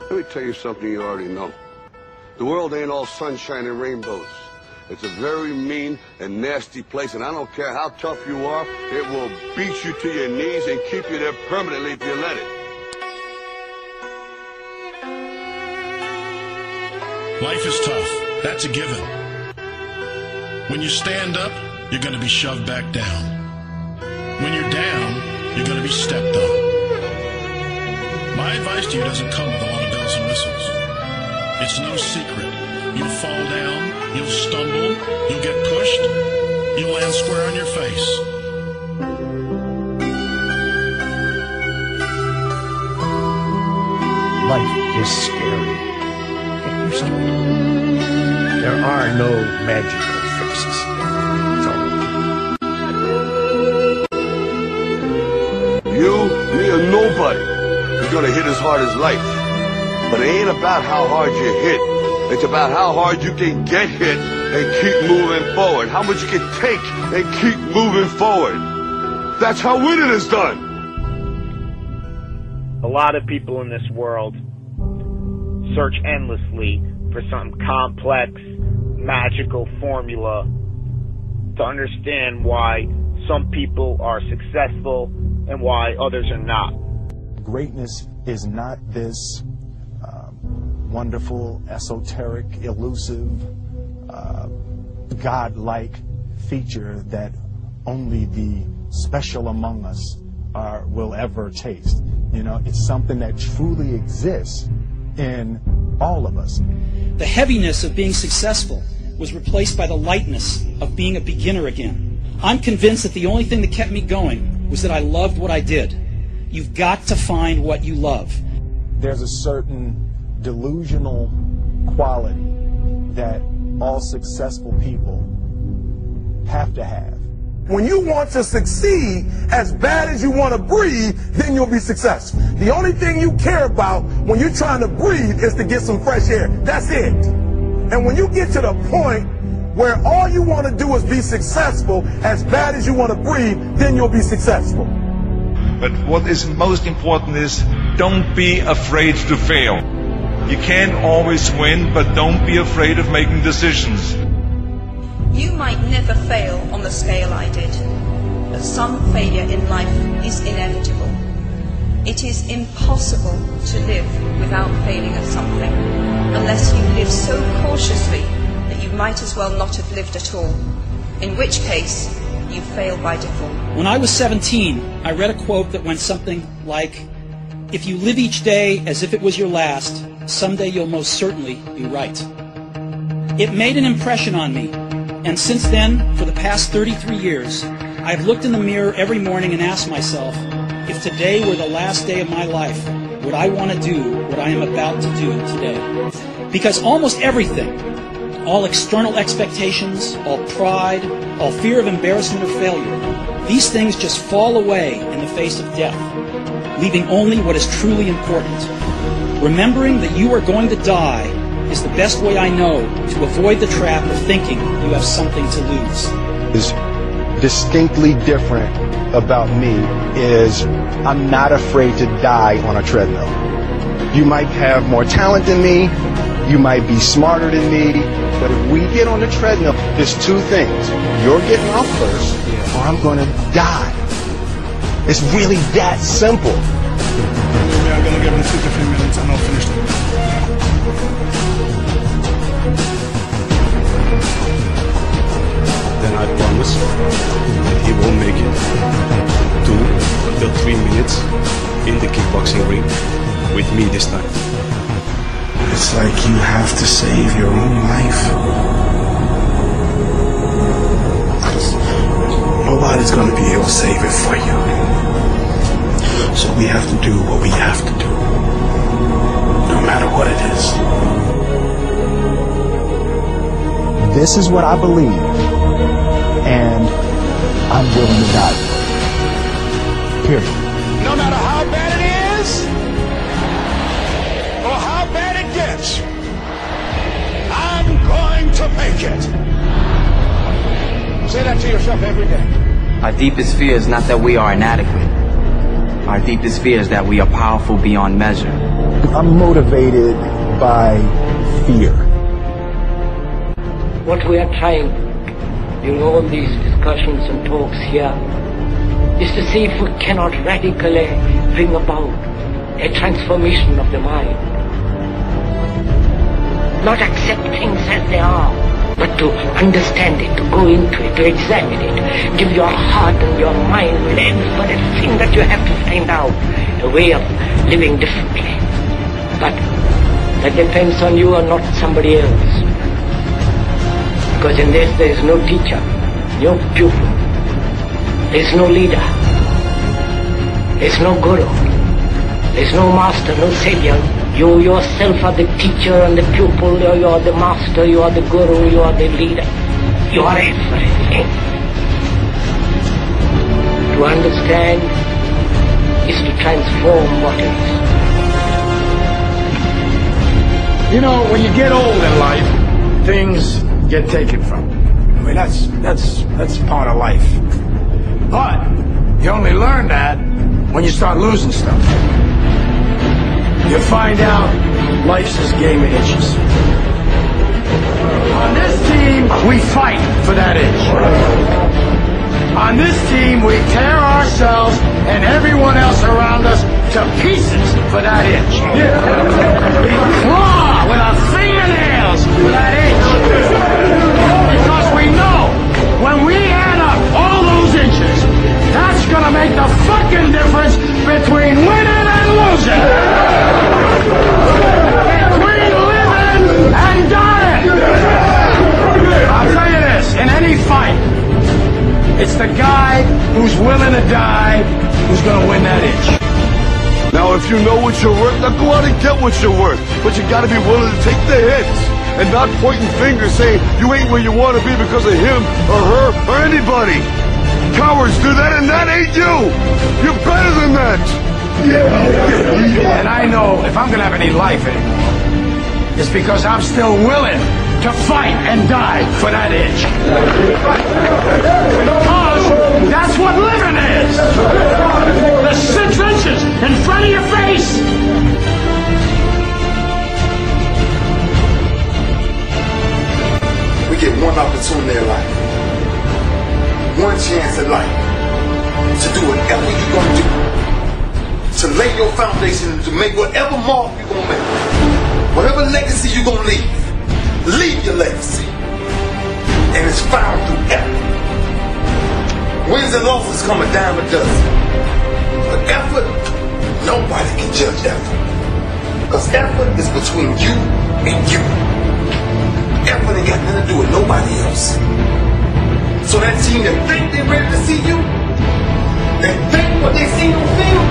Let me tell you something you already know. The world ain't all sunshine and rainbows. It's a very mean and nasty place, and I don't care how tough you are, it will beat you to your knees and keep you there permanently if you let it. Life is tough. That's a given. When you stand up, you're going to be shoved back down. When you're down, you're going to be stepped on. My advice to you doesn't come with a lot of bells and whistles. It's no secret. You'll fall down, you'll stumble, you'll get pushed, you'll land square on your face. Life is scary. Get used to it. There are no magical fixes. It's all You, me, or nobody is gonna hit as hard as life. But it ain't about how hard you hit. It's about how hard you can get hit and keep moving forward. How much you can take and keep moving forward. That's how winning is done. A lot of people in this world search endlessly for some complex, magical formula to understand why some people are successful and why others are not. Greatness is not this wonderful, esoteric, elusive, God-like feature that only the special among us will ever taste. You know, it's something that truly exists in all of us. The heaviness of being successful was replaced by the lightness of being a beginner again. I'm convinced that the only thing that kept me going was that I loved what I did. You've got to find what you love. There's a certain delusional quality that all successful people have to have. When you want to succeed as bad as you want to breathe, then you'll be successful. The only thing you care about when you're trying to breathe is to get some fresh air. That's it. And when you get to the point where all you want to do is be successful as bad as you want to breathe, then you'll be successful. But what is most important is don't be afraid to fail. You can't always win, but don't be afraid of making decisions. You might never fail on the scale I did, but some failure in life is inevitable. It is impossible to live without failing at something, unless you live so cautiously that you might as well not have lived at all, in which case you fail by default. When I was 17, I read a quote that went something like, "If you live each day as if it was your last, someday you'll most certainly be right." It made an impression on me, and since then, for the past 33 years, I've looked in the mirror every morning and asked myself, if today were the last day of my life, would I want to do what I am about to do today? Because almost everything, all external expectations, all pride, all fear of embarrassment or failure, these things just fall away in the face of death, leaving only what is truly important. Remembering that you are going to die is the best way I know to avoid the trap of thinking you have something to lose. Is distinctly different about me is I'm not afraid to die on a treadmill. You might have more talent than me, you might be smarter than me, but if we get on the treadmill, there's two things. You're getting off first, or I'm going to die. It's really that simple. We are going to give him 53 minutes and I'll finish it. Then I promise that he will make it 2 till 3 minutes in the kickboxing ring with me this time. It's like you have to save your own life. Nobody's going to be able to save it for you. So we have to do what we have to do, no matter what it is. This is what I believe, and I'm willing to die. Period. No matter how bad it is, or how bad it gets, I'm going to make it. Say that to yourself every day. Our deepest fear is not that we are inadequate. Our deepest fear is that we are powerful beyond measure. I'm motivated by fear. What we are trying during all these discussions and talks here is to see if we cannot radically bring about a transformation of the mind. Not accept things as they are, but to understand it, to go into it, to examine it. Give your heart and your mind with everything that you have to find out a way of living differently. But that depends on you and not somebody else. Because in this there is no teacher, no pupil, there is no leader, there is no guru, there is no master, no savior. You yourself are the teacher and the pupil, you are the master, you are the guru, you are the leader. You are everything. To understand is to transform what is. You know, when you get old in life, things get taken from you. I mean, that's part of life. But you only learn that when you start losing stuff. You find out life's this game of inches. On this team, we fight for that inch. On this team, we tear ourselves and everyone else around us to pieces for that inch. We claw with our fingernails for that inch. Because we know when we add up all those inches, that's gonna make the fucking difference between winning and losing. Between living and dying. I'll tell you this, in any fight, it's the guy who's willing to die who's gonna win that inch. Now, if you know what you're worth, now go out and get what you're worth. But you gotta be willing to take the hits and not pointing fingers saying you ain't where you want to be because of him or her or anybody. Cowards do that, and that ain't you. You're better than that. And I know if I'm gonna have any life anymore, it's because I'm still willing to fight and die for that inch. Because that's what living is. The 6 inches in front of your face. We get one opportunity in life, one chance in life to do whatever you're gonna do, to lay your foundation and to make whatever mark you're gonna make, whatever legacy you're gonna leave your legacy. And it's found through effort. Wins and losses come a dime a dozen. But effort, nobody can judge effort. Because effort is between you and you. Effort ain't got nothing to do with nobody else. So that team that think they're ready to see you, they think what they see on film,